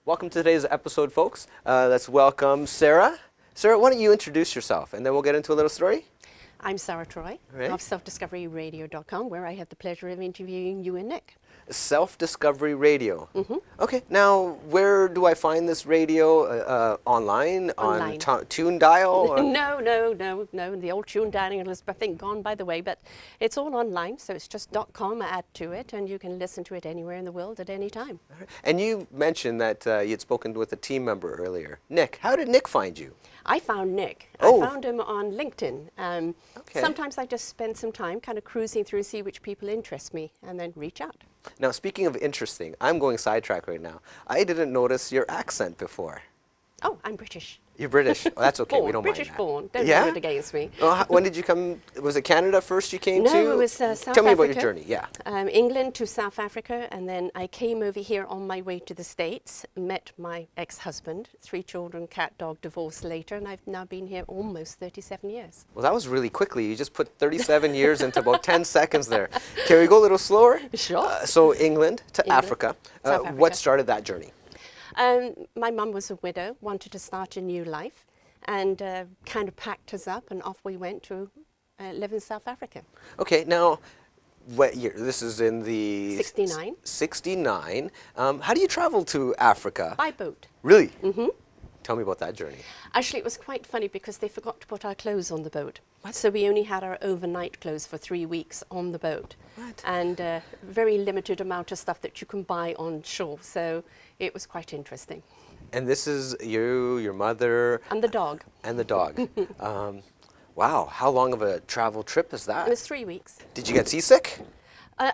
Welcome to today's episode, folks. Let's welcome Sarah. Sarah, why don't you introduce yourself, and then we'll get into a little story. I'm Sarah Troy of selfdiscoveryradio.com, where I had the pleasure of interviewing you and Nick. Self-Discovery Radio. Okay, now where do I find this radio? Online? Online. On tune dial? No. The old tune dialing is, I think, gone by the way, but it's all online, so it's just .com, add to it, and you can listen to it anywhere in the world at any time. Right. And you mentioned that you'd spoken with a team member earlier. Nick, how did Nick find you? I found Nick. Oh. I found him on LinkedIn. Okay. Sometimes I just spend some time kind of cruising through, see which people interest me, and then reach out. Now, speaking of interesting, I'm going sidetrack right now. I didn't notice your accent before. Oh, I'm British. You're British. Oh, that's okay. Born, We don't British mind that. born. Don't Yeah? hold it against me. Well, when did you come? Was it Canada first you came to? No, it was South Africa. Tell me about your journey. Yeah. England to South Africa, and then I came over here on my way to the States, met my ex-husband, 3 children, cat, dog, divorced later, and I've now been here almost 37 years. Well, that was really quickly. You just put 37 years into about 10 seconds there. Can we go a little slower? Sure. So England to England, Africa. South Africa. What started that journey? My mum was a widow, wanted to start a new life, and kind of packed us up, and off we went to live in South Africa. Okay, now, what year? This is in the... 69. 69. How do you travel to Africa? By boat. Really? Mm-hmm. Tell me about that journey. Actually, it was quite funny because they forgot to put our clothes on the boat. What? So we only had our overnight clothes for 3 weeks on the boat. What? And very limited amount of stuff that you can buy on shore. So it was quite interesting. And this is you, your mother... And the dog. And the dog. Wow, how long of a travel trip is that? It was 3 weeks. Did you get seasick?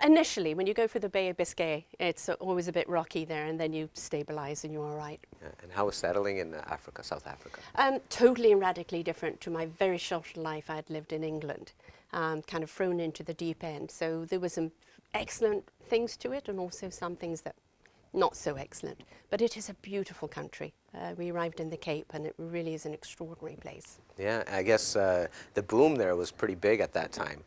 Initially, when you go through the Bay of Biscay, it's always a bit rocky there, and then you stabilize and you're all right. Yeah. And how was settling in Africa, South Africa? Totally and radically different to my very short life I had lived in England. Kind of thrown into the deep end. So there were some excellent things to it, and also some things that not so excellent. But it is a beautiful country. We arrived in the Cape, and it really is an extraordinary place. Yeah, I guess the boom there was pretty big at that time.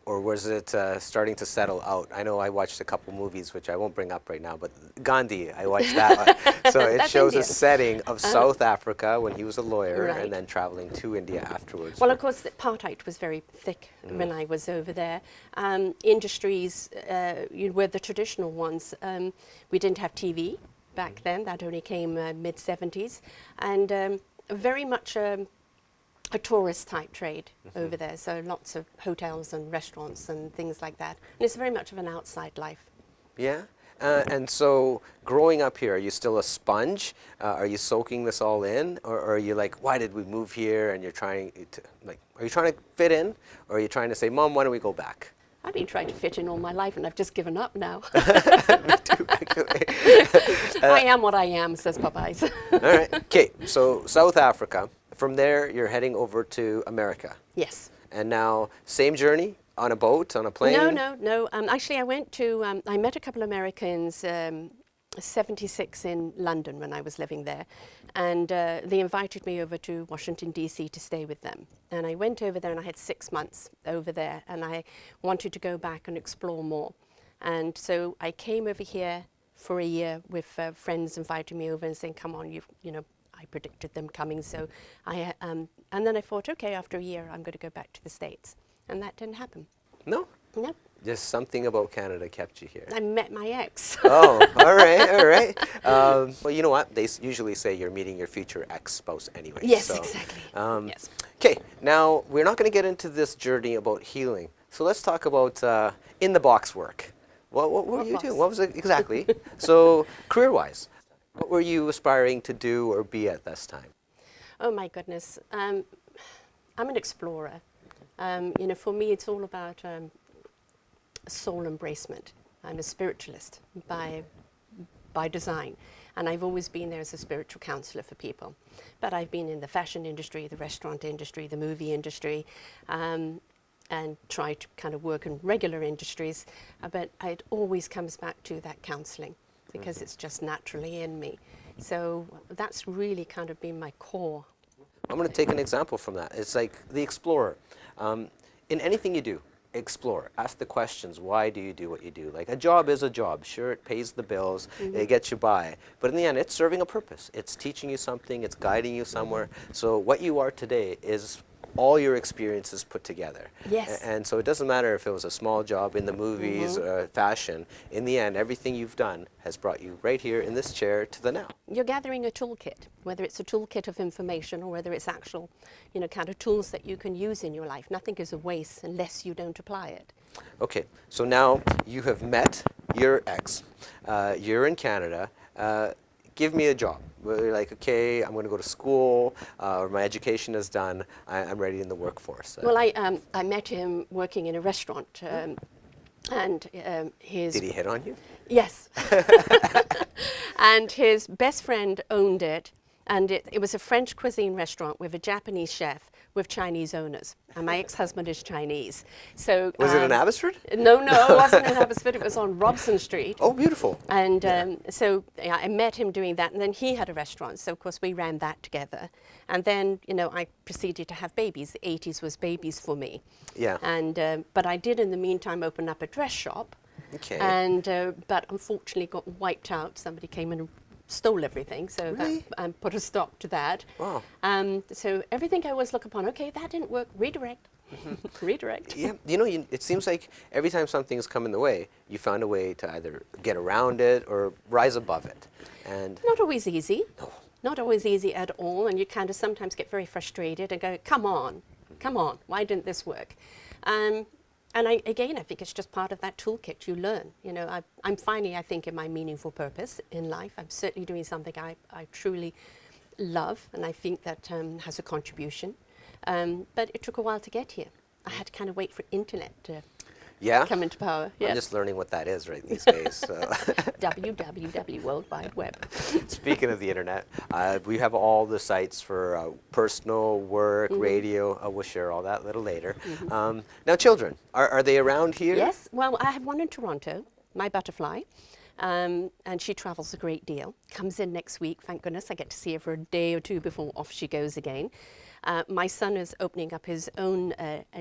Or was it starting to settle out? I know I watched a couple movies, which I won't bring up right now, but Gandhi, I watched that one. So it shows a setting of South Africa when he was a lawyer, Right. and then traveling to India afterwards. Well, of course, the apartheid was very thick when I was over there. Industries were the traditional ones. We didn't have TV back then. That only came mid-70s. And very much a tourist type trade over there, so lots of hotels and restaurants and things like that. And it's very much of an outside life. Yeah? And so growing up here, are you still a sponge? Are you soaking this all in? Or are you like, why did we move here? And you're trying to, like, are you trying to fit in? Or are you trying to say, Mom, why don't we go back? I've been trying to fit in all my life, and I've just given up now. Me too, actually. I am what I am, says Popeyes. All right. Okay, so South Africa. From there, you're heading over to America. Yes. And now, same journey on a boat, on a plane? No. Actually, I went to, I met a couple of Americans, 76 in London when I was living there. And they invited me over to Washington, D.C. to stay with them. And I went over there, and I had 6 months over there. And I wanted to go back and explore more. And so I came over here for a year with friends inviting me over and saying, come on, you know, I predicted them coming, so and then I thought, okay, after a year, I'm going to go back to the States, and that didn't happen. No? No. Just something about Canada kept you here. I met my ex. Oh, all right. Well, you know what? They usually say you're meeting your future ex-spouse anyway. Yes, so, exactly. Yes. Okay, now we're not going to get into this journey about healing, so let's talk about in-the-box work. What were you doing? What was it exactly? So, career-wise. What were you aspiring to do or be at this time? Oh my goodness, I'm an explorer. You know, for me, it's all about soul embracement. I'm a spiritualist by design, and I've always been there as a spiritual counselor for people. But I've been in the fashion industry, the restaurant industry, the movie industry, and tried to kind of work in regular industries. But it always comes back to that counseling, because it's just naturally in me. So that's really kind of been my core. I'm going to take an example from that. It's like the explorer. In anything you do, explore, ask the questions. Why do you do what you do? Like, a job is a job. Sure, it pays the bills, it gets you by, but in the end, it's serving a purpose. It's teaching you something, it's guiding you somewhere. So what you are today is all your experiences put together. Yes. And so it doesn't matter if it was a small job in the movies or fashion. In the end, everything you've done has brought you right here in this chair to the now. You're gathering a toolkit, whether it's a toolkit of information or whether it's actual, kind of tools that you can use in your life. Nothing is a waste unless you don't apply it. Okay, so now you have met your ex. You're in Canada. Give me a job. You're like, okay, I'm going to go to school, or my education is done. I'm ready in the workforce. Well, I met him working in a restaurant, and his... Did he hit on you? Yes. And his best friend owned it, and it was a French cuisine restaurant with a Japanese chef with Chinese owners. And my ex-husband is Chinese. So Was it in Abbotsford? No, it wasn't in Abbotsford. It was on Robson Street. Oh, beautiful. And so I met him doing that, and then he had a restaurant. So, of course, we ran that together. And then, I proceeded to have babies. The 80s was babies for me. Yeah. And but I did, in the meantime, open up a dress shop. Okay. And but unfortunately got wiped out. Somebody came in and stole everything, so Really? that put a stop to that. Wow. So everything I always look upon, okay, that didn't work, redirect. Redirect. Yeah, it seems like every time something's come in the way, you found a way to either get around it or rise above it. And Not always easy. No. Not always easy at all, and you kind of sometimes get very frustrated and go, come on, why didn't this work? And I think it's just part of that toolkit you learn. I'm finally, I think, in my meaningful purpose in life. I'm certainly doing something I truly love, and I think that has a contribution. But it took a while to get here. I had to kind of wait for internet to come into power. I'm just learning what that is right these days. So. www, World Wide Web. Speaking of the internet, we have all the sites for personal, work, radio. We'll share all that a little later. Now, children, are they around here? Yes. Well, I have one in Toronto, my butterfly. And she travels a great deal. Comes in next week, thank goodness. I get to see her for a day or two before off she goes again. My son is opening up his own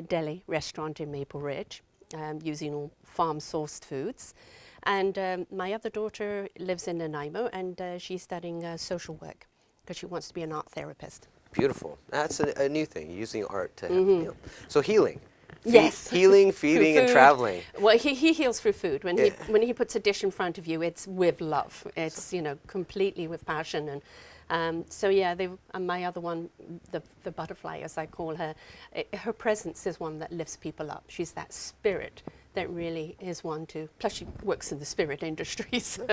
deli restaurant in Maple Ridge, using all farm-sourced foods. And my other daughter lives in Nanaimo, and she's studying social work because she wants to be an art therapist. Beautiful. That's a new thing, using art to help heal. So healing. Yes. Healing, feeding, and traveling. Well, he heals through food. When he puts a dish in front of you, it's with love. It's completely with passion. And so yeah, my other one, the butterfly, as I call her, her presence is one that lifts people up. She's that spirit that really is one to. Plus, she works in the spirit industry, so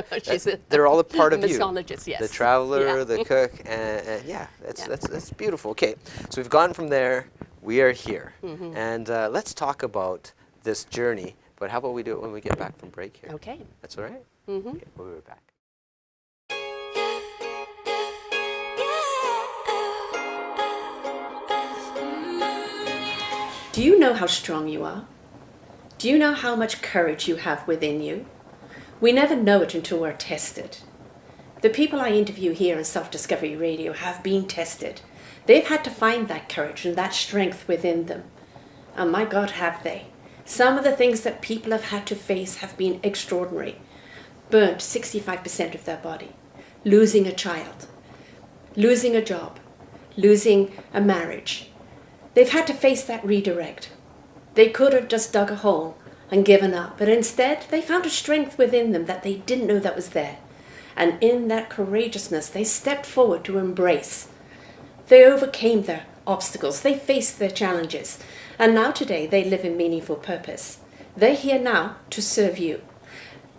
they're all a part of you. Mixologist, yes. The traveler, the cook, and yeah, that's beautiful. Okay, so we've gone from there. We are here, and let's talk about this journey. But how about we do it when we get back from break here? Okay. That's all right? Okay, we'll be right back. Do you know how strong you are? Do you know how much courage you have within you? We never know it until we're tested. The people I interview here on Self-Discovery Radio have been tested. They've had to find that courage and that strength within them. And my God, have they. Some of the things that people have had to face have been extraordinary. Burnt 65% of their body. Losing a child. Losing a job. Losing a marriage. They've had to face that redirect. They could have just dug a hole and given up, but instead they found a strength within them that they didn't know that was there. And in that courageousness, they stepped forward to embrace. They overcame their obstacles, they faced their challenges, and now today they live in meaningful purpose. They're here now to serve you.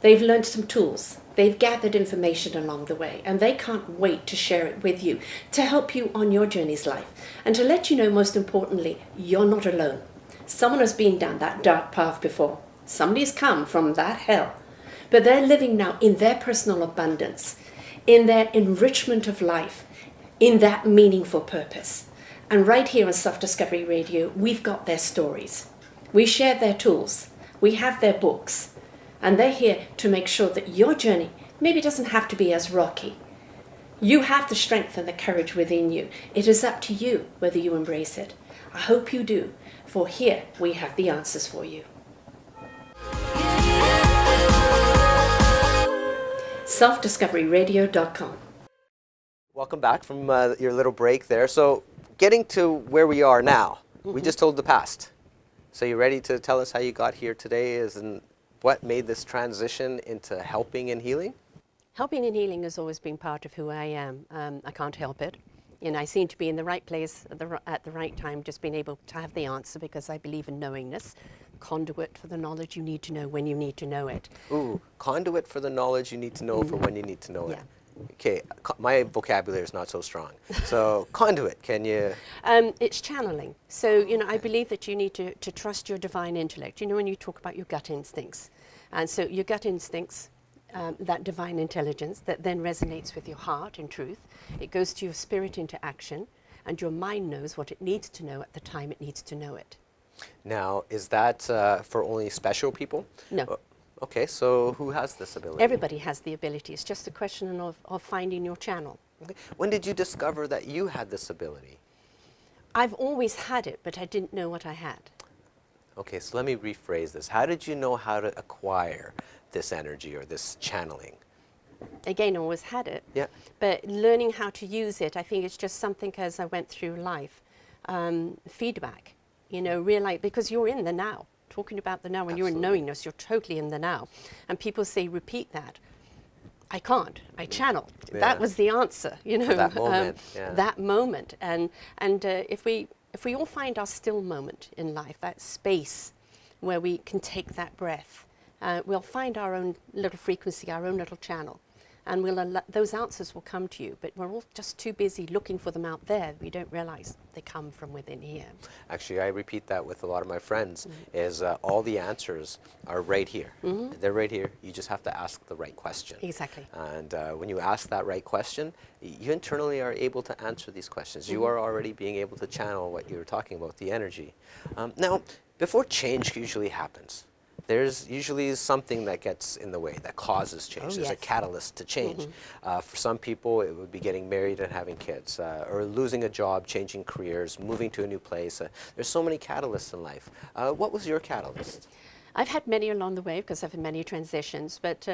They've learned some tools, they've gathered information along the way, and they can't wait to share it with you, to help you on your journey's life, and to let you know, most importantly, you're not alone. Someone has been down that dark path before. Somebody's come from that hell, but they're living now in their personal abundance, in their enrichment of life, in that meaningful purpose. And right here on Self-Discovery Radio, we've got their stories. We share their tools. We have their books. And they're here to make sure that your journey maybe doesn't have to be as rocky. You have the strength and the courage within you. It is up to you whether you embrace it. I hope you do, for here we have the answers for you. selfdiscoveryradio.com. Welcome back from your little break there. So getting to where we are now, we just told the past. So you ready to tell us how you got here today and what made this transition into helping and healing? Helping and healing has always been part of who I am. I can't help it. You know, I seem to be in the right place at the right time, just being able to have the answer because I believe in knowingness. Conduit for the knowledge you need to know when you need to know it. Ooh, conduit for the knowledge you need to know for when you need to know it. Yeah. Okay, my vocabulary is not so strong. So conduit, can you? It's channeling. So, you know, I believe that you need to trust your divine intellect. You know, when you talk about your gut instincts. And so your gut instincts, that divine intelligence that then resonates with your heart in truth, it goes to your spirit into action, and your mind knows what it needs to know at the time it needs to know it. Now, is that for only special people? No. Okay, so who has this ability? Everybody has the ability. It's just a question of finding your channel. Okay. When did you discover that you had this ability? I've always had it, but I didn't know what I had. Okay, so let me rephrase this. How did you know how to acquire this energy or this channeling? Again, I always had it. Yeah. But learning how to use it, I think it's just something as I went through life. Feedback, you know, realize, because you're in the now. Talking about the now, when you're in knowingness, you're totally in the now. And people say, repeat that. I can't. I channel. Yeah. That was the answer, you know. For that moment. Yeah. That moment. And if we all find our still moment in life, that space where we can take that breath, we'll find our own little frequency, our own little channel. And those answers will come to you, but we're all just too busy looking for them out there. We don't realize they come from within here. Actually, I repeat that with a lot of my friends, is all the answers are right here. They're right here. You just have to ask the right question. Exactly. And when you ask that right question, you internally are able to answer these questions. You are already being able to channel what you were talking about, the energy. Now, before change usually happens, there's usually something that gets in the way, that causes change. There's a catalyst to change. For some people, it would be getting married and having kids, or losing a job, changing careers, moving to a new place. There's so many catalysts in life. What was your catalyst? I've had many along the way because I've had many transitions, but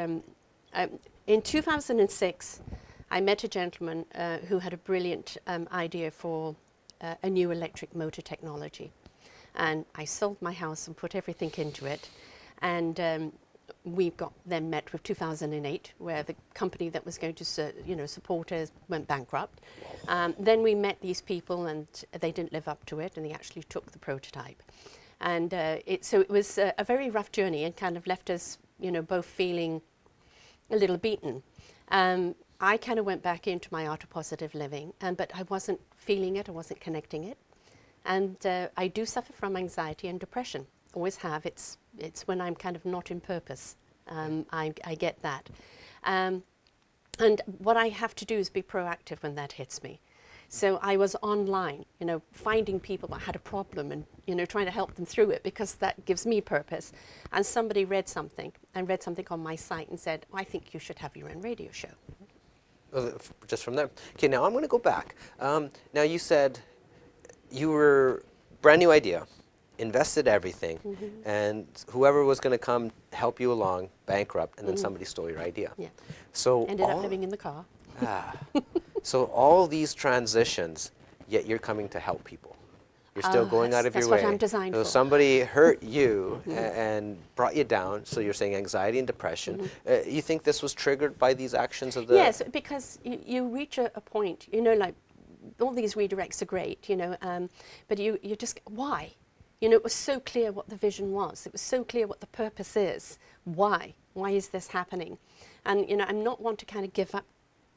in 2006, I met a gentleman who had a brilliant idea for a new electric motor technology. And I sold my house and put everything into it. And we got then met with 2008, where the company that was going to support us went bankrupt. Then we met these people, and they didn't live up to it, and they actually took the prototype. And so it was a very rough journey, and kind of left us, you know, both feeling a little beaten. I kind of went back into my art of positive living, but I wasn't feeling it, I wasn't connecting it. And I do suffer from anxiety and depression. Always have. It's when I'm kind of not in purpose. I get that. And what I have to do is be proactive when that hits me. So I was online, you know, finding people that had a problem and, you know, trying to help them through it, because that gives me purpose. And somebody read something on my site and said, I think you should have your own radio show. Just from there. Okay, now I'm going to go back. Now you said you were brand new idea, invested everything, and whoever was going to come help you along, bankrupt, and then somebody stole your idea. Yeah. So ended up living in the car. So all these transitions, yet you're coming to help people. You're still going out of your way. That's what I'm designed for. So somebody hurt you and brought you down, so you're saying anxiety and depression. You think this was triggered by these actions of the... Yes, because you reach a point, you know, like all these redirects are great, you know, but you just, why? You know, it was so clear what the vision was. It was so clear what the purpose is. Why? Why is this happening? And, you know, I'm not one to kind of give up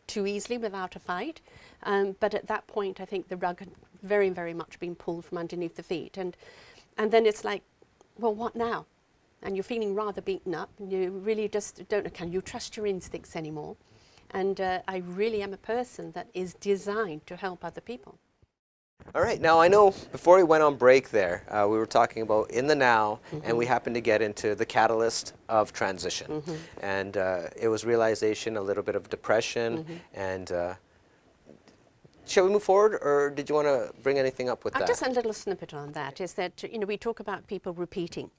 too easily without a fight. But at that point, I think the rug had very, very much been pulled from underneath the feet. And then it's like, well, what now? And you're feeling rather beaten up. And you really just don't know, can you trust your instincts anymore? And I really am a person that is designed to help other people. All right, now I know before we went on break there, we were talking about in the now, and we happened to get into the catalyst of transition. And it was realization, a little bit of depression, and shall we move forward, or did you want to bring anything up with that? Just a little snippet on that is that, you know, we talk about people repeating,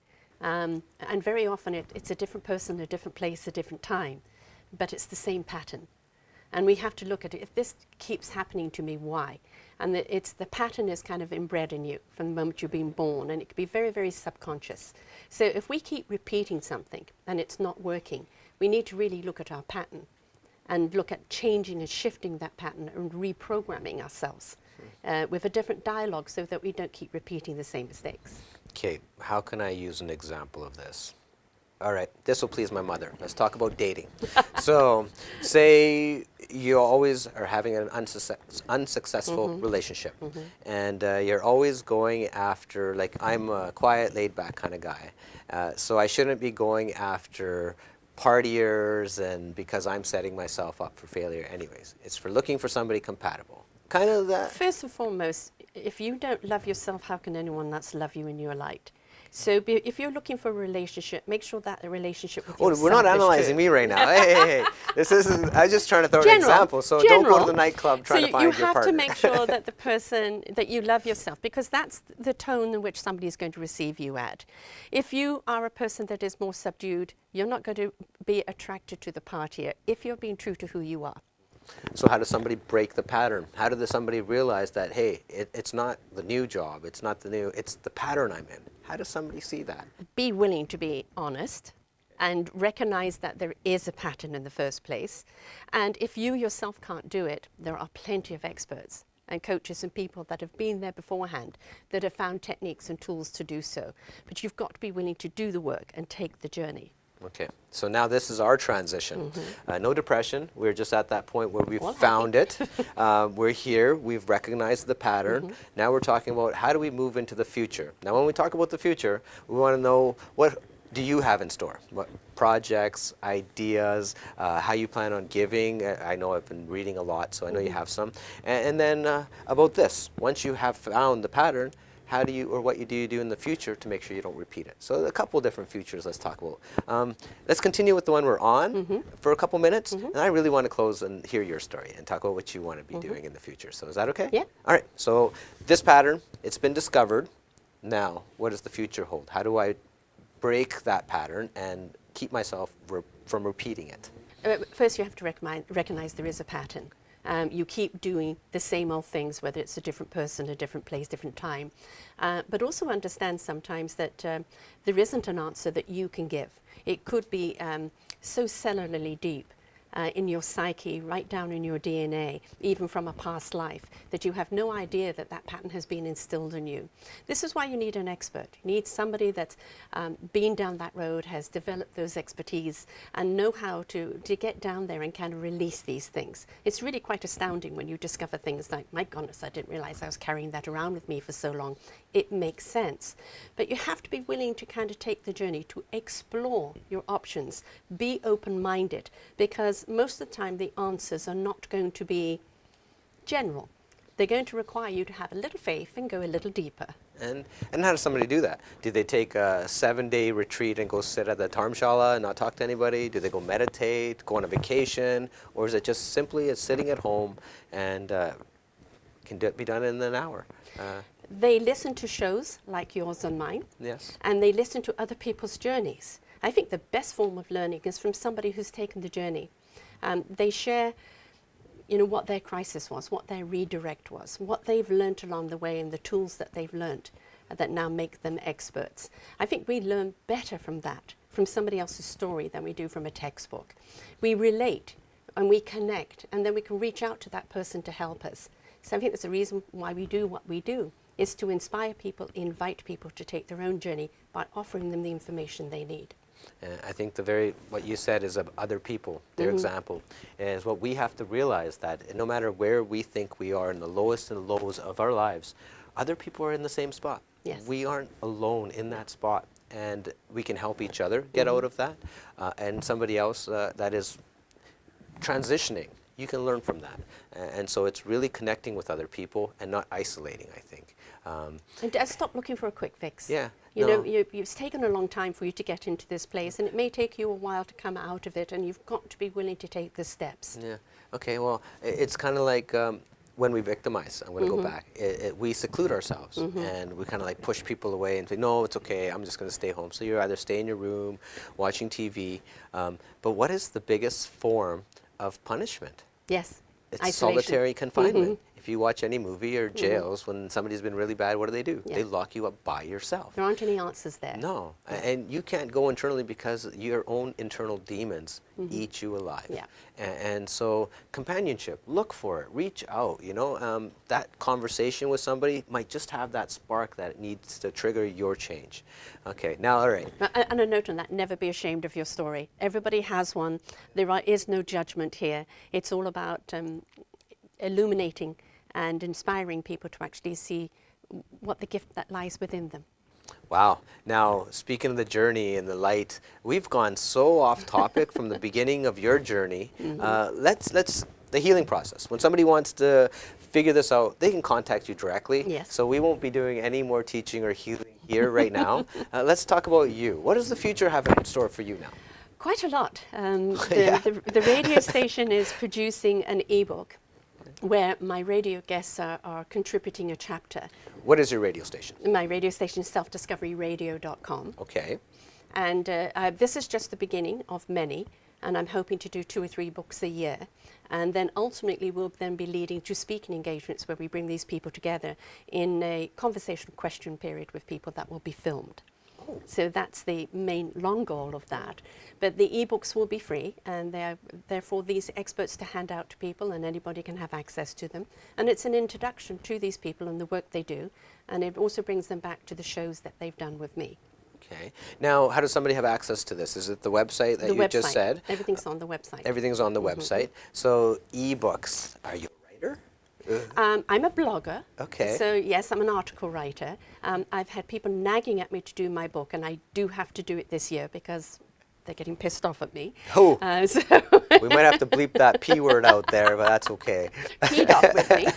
and very often it's a different person, a different place, a different time. but it's the same pattern. And we have to look at it. If this keeps happening to me, why? And the pattern is kind of inbred in you from the moment you've been born, and it can be very, very subconscious. So if we keep repeating something and it's not working, we need to really look at our pattern and look at changing and shifting that pattern and reprogramming ourselves with a different dialogue so that we don't keep repeating the same mistakes. Okay, how can I use an example of this? All right, this will please my mother. Let's talk about dating. So, say you always are having an unsuccessful relationship, and you're always going after, like, I'm a quiet, laid-back kind of guy, so I shouldn't be going after partiers, and because I'm setting myself up for failure anyways. It's for looking for somebody compatible. Kind of that. First and foremost, if you don't love yourself, how can anyone else love you in your light? So if you're looking for a relationship, make sure that the relationship with yourself we're not is analyzing true. me right now. Hey. This isn't, I'm just trying to throw an example. So don't go to the nightclub trying to find your partner. You have to make sure that the person, that you love yourself, because that's the tone in which somebody is going to receive you at. If you are a person that is more subdued, you're not going to be attracted to the partier if you're being true to who you are. So how does somebody break the pattern? How does somebody realize that, hey, it's not the new job, it's the pattern I'm in? How does somebody see that? Be willing to be honest and recognize that there is a pattern in the first place. And if you yourself can't do it, there are plenty of experts and coaches and people that have been there beforehand that have found techniques and tools to do so. But you've got to be willing to do the work and take the journey. Okay, so now this is our transition. No depression. We're just at that point where we've found it. We're here. We've recognized the pattern. Now we're talking about how do we move into the future. Now when we talk about the future, we want to know, what do you have in store? What projects, ideas, how you plan on giving? I know I've been reading a lot, so I know you have some. And then about this, once you have found the pattern, how do you, or what do you do in the future to make sure you don't repeat it? So a couple different futures let's talk about. Let's continue with the one we're on for a couple minutes, and I really want to close and hear your story and talk about what you want to be doing in the future. So is that okay? Yeah. All right, so this pattern, it's been discovered. Now, what does the future hold? How do I break that pattern and keep myself from repeating it? First, you have to recognize there is a pattern. You keep doing the same old things, whether it's a different person, a different place, different time. But also understand sometimes that there isn't an answer that you can give. It could be so cellularly deep in your psyche, right down in your DNA, even from a past life, that you have no idea that that pattern has been instilled in you. This is why you need an expert. You need somebody that's been down that road, has developed those expertise, and know how to get down there and kind of release these things. It's really quite astounding when you discover things like, my goodness, I didn't realize I was carrying that around with me for so long. It makes sense. But you have to be willing to kind of take the journey to explore your options, be open-minded, because most of the time the answers are not going to be general. They're going to require you to have a little faith and go a little deeper. And how does somebody do that? Do they take a 7-day retreat and go sit at the Dharmshala and not talk to anybody? Do they go meditate, go on a vacation? Or is it just simply sitting at home and can be done in an hour? They listen to shows like yours and mine. Yes. And they listen to other people's journeys. I think the best form of learning is from somebody who's taken the journey. They share, you know, what their crisis was, what their redirect was, what they've learnt along the way, and the tools that they've learnt that now make them experts. I think we learn better from that, from somebody else's story, than we do from a textbook. We relate and we connect, and then we can reach out to that person to help us. So I think that's the reason why we do what we do, is to inspire people, invite people to take their own journey by offering them the information they need. I think what you said is of other people, their example, is what we have to realize, that no matter where we think we are in the lowest and lows of our lives, other people are in the same spot. Yes. We aren't alone in that spot, and we can help each other get out of that, and somebody else that is transitioning, you can learn from that. And so it's really connecting with other people and not isolating, I think. And stop looking for a quick fix. Yeah. You know, it's taken a long time for you to get into this place, and it may take you a while to come out of it, and you've got to be willing to take the steps. Yeah. Okay, well, it's kind of like when we victimize, I'm going to go back, we seclude ourselves and we kind of like push people away and say, no, it's okay, I'm just going to stay home. So you either stay in your room watching TV, but what is the biggest form of punishment? Yes. It's Isolation. solitary confinement. If you watch any movie or jails, when somebody's been really bad, what do? Yeah. They lock you up by yourself. There aren't any answers there. No, and you can't go internally because your own internal demons eat you alive. Yeah. And so companionship, look for it, reach out, you know, that conversation with somebody might just have that spark that needs to trigger your change. Okay, now, all right. And a note on that, never be ashamed of your story. Everybody has one. There is no judgment here. It's all about illuminating and inspiring people to actually see what the gift that lies within them. Wow. Now, speaking of the journey and the light, we've gone so off topic from the beginning of your journey. Let's the healing process. When somebody wants to figure this out, they can contact you directly. Yes. So we won't be doing any more teaching or healing here right now. Let's talk about you. What does the future have in store for you now? Quite a lot. The radio station is producing an ebook where my radio guests are contributing a chapter. What is your radio station? My radio station is selfdiscoveryradio.com. Okay. And this is just the beginning of many, and I'm hoping to do 2 or 3 books a year. And then ultimately we'll then be leading to speaking engagements where we bring these people together in a conversational question period with people that will be filmed. So that's the main long goal of that. But the ebooks will be free, and they're for these experts to hand out to people, and anybody can have access to them. And it's an introduction to these people and the work they do, and it also brings them back to the shows that they've done with me. Okay. Now, how does somebody have access to this? Is it the website that you just said? Everything's on the website. Everything's on the website. So, ebooks. Are you a writer? I'm a blogger. Okay. So yes, I'm an article writer. I've had people nagging at me to do my book, and I do have to do it this year because they're getting pissed off at me. Oh, we might have to bleep that P word out there, but that's okay. P-dot with me.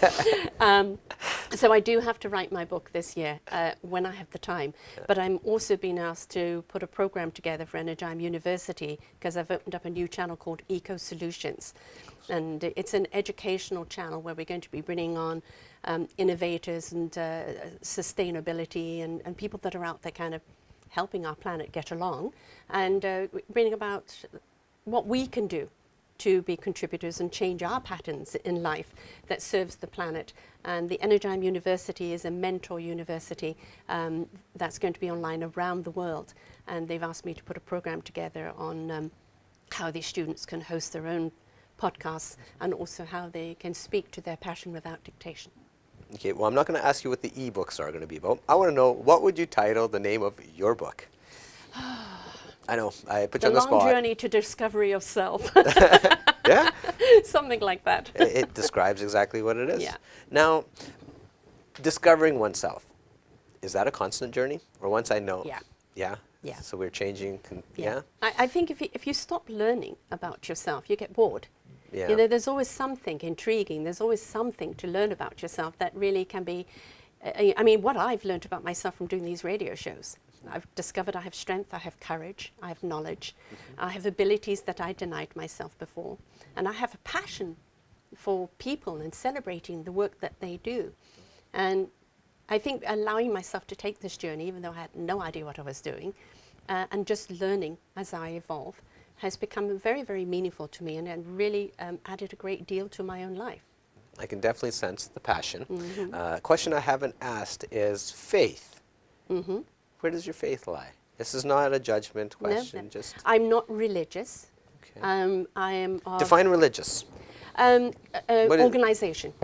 So I do have to write my book this year when I have the time. But I'm also being asked to put a program together for Energyme University because I've opened up a new channel called Eco Solutions. And it's an educational channel where we're going to be bringing on innovators and sustainability and people that are out there kind of helping our planet get along, and bringing about what we can do to be contributors and change our patterns in life that serves the planet. And the Energyme University is a mentor university that's going to be online around the world. And they've asked me to put a program together on how these students can host their own podcasts and also how they can speak to their passion without dictation. Okay, well, I'm not going to ask you what the ebooks are going to be about. I want to know, what would you title the name of your book? I know, I put you on the spot. The Long Journey to Discovery of Self. Yeah? Something like that. It describes exactly what it is. Yeah. Now, discovering oneself, is that a constant journey? Or once I know? Yeah. Yeah? Yeah. So we're changing, yeah? I think if you stop learning about yourself, you get bored. Yeah. You know, there's always something intriguing. There's always something to learn about yourself that really can be, I mean, what I've learned about myself from doing these radio shows. I've discovered I have strength, I have courage, I have knowledge, I have abilities that I denied myself before. And I have a passion for people and celebrating the work that they do. And I think allowing myself to take this journey, even though I had no idea what I was doing, and just learning as I evolve, has become very, very meaningful to me, and really added a great deal to my own life. I can definitely sense the passion. Question I haven't asked is faith. Where does your faith lie? This is not a judgment question. No. Just I'm not religious. okay. I am of Define religious. organization.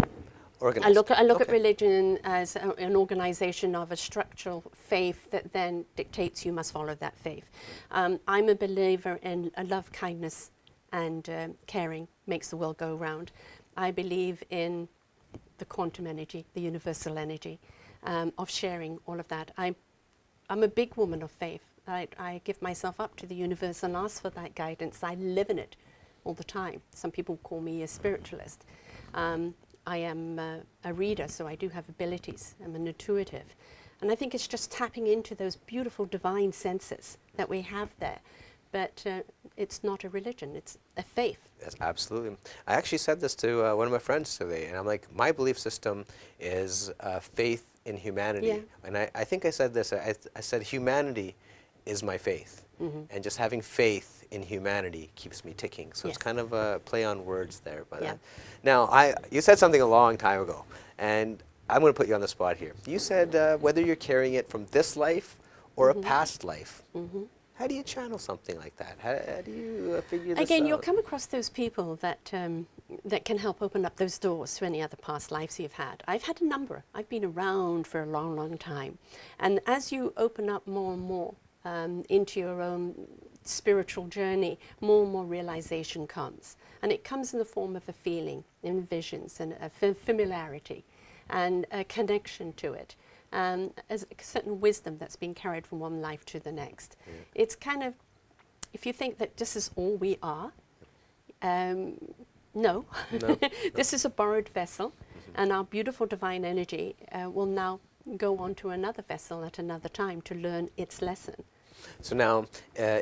I look at Okay. religion as an organization of a structural faith that then dictates you must follow that faith. I'm a believer in love, kindness, and caring makes the world go round. I believe in the quantum energy, the universal energy, of sharing all of that. I'm a big woman of faith. I give myself up to the universe and ask for that guidance. I live in it all the time. Some people call me a spiritualist. I am a reader, so I do have abilities. I'm an intuitive. And I think it's just tapping into those beautiful divine senses that we have there. but it's not a religion, it's a faith. Yes, absolutely. I actually said this to one of my friends today, and I'm like, my belief system is faith in humanity. Yeah. And I think I said this, I said humanity is my faith. And just having faith in humanity keeps me ticking. So it's Yes. kind of a play on words there. But Yeah. now, you said something a long time ago, and I'm going to put you on the spot here. You said whether you're carrying it from this life or a past life. How do you channel something like that? How do you figure this out? Again, you'll come across those people that that can help open up those doors to any other past lives you've had. I've had a number. I've been around for a long, long time. And as you open up more and more into your own spiritual journey, more and more realization comes. And it comes in the form of a feeling, in visions, and a familiarity, and a connection to it. As a certain wisdom that's being carried from one life to the next. It's kind of, if you think that this is all we are, no. This is a borrowed vessel, and our beautiful divine energy will now go on to another vessel at another time to learn its lesson. So now,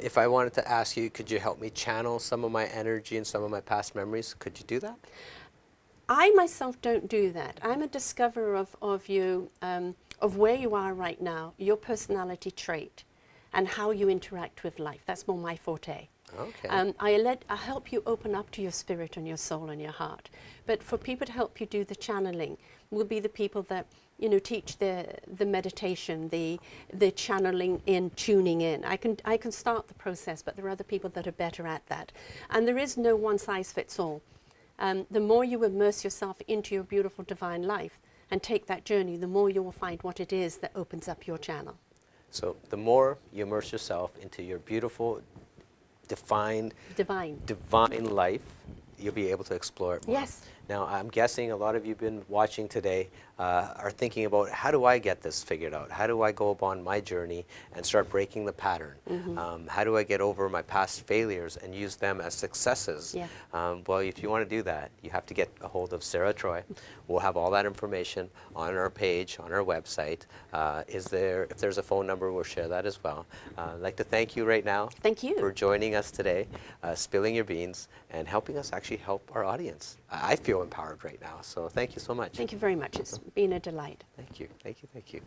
if I wanted to ask you, could you help me channel some of my energy and some of my past memories? Could you do that? I myself don't do that. I'm a discoverer of you, of where you are right now, your personality trait, and how you interact with life. That's more my forte. Okay. I help you open up to your spirit and your soul and your heart. But for people to help you do the channeling will be the people that, you know, teach the meditation, the channeling in, tuning in. I can start the process, but there are other people that are better at that. And there is no one size fits all. The more you immerse yourself into your beautiful divine life and take that journey, the more you will find what it is that opens up your channel. So the more you immerse yourself into your beautiful, divine life, you'll be able to explore it more. Yes. Now, I'm guessing a lot of you have been watching today are thinking about, how do I get this figured out? How do I go upon my journey and start breaking the pattern? How do I get over my past failures and use them as successes? Yeah. Well, if you want to do that, you have to get a hold of Sarah Troy. We'll have all that information on our page, on our website. If there's a phone number, we'll share that as well. I'd like to thank you right now. Thank you. For joining us today, spilling your beans, and helping us actually help our audience. I feel empowered right now, so thank you so much. Thank you very much. It's been a delight. Thank you, thank you, thank you.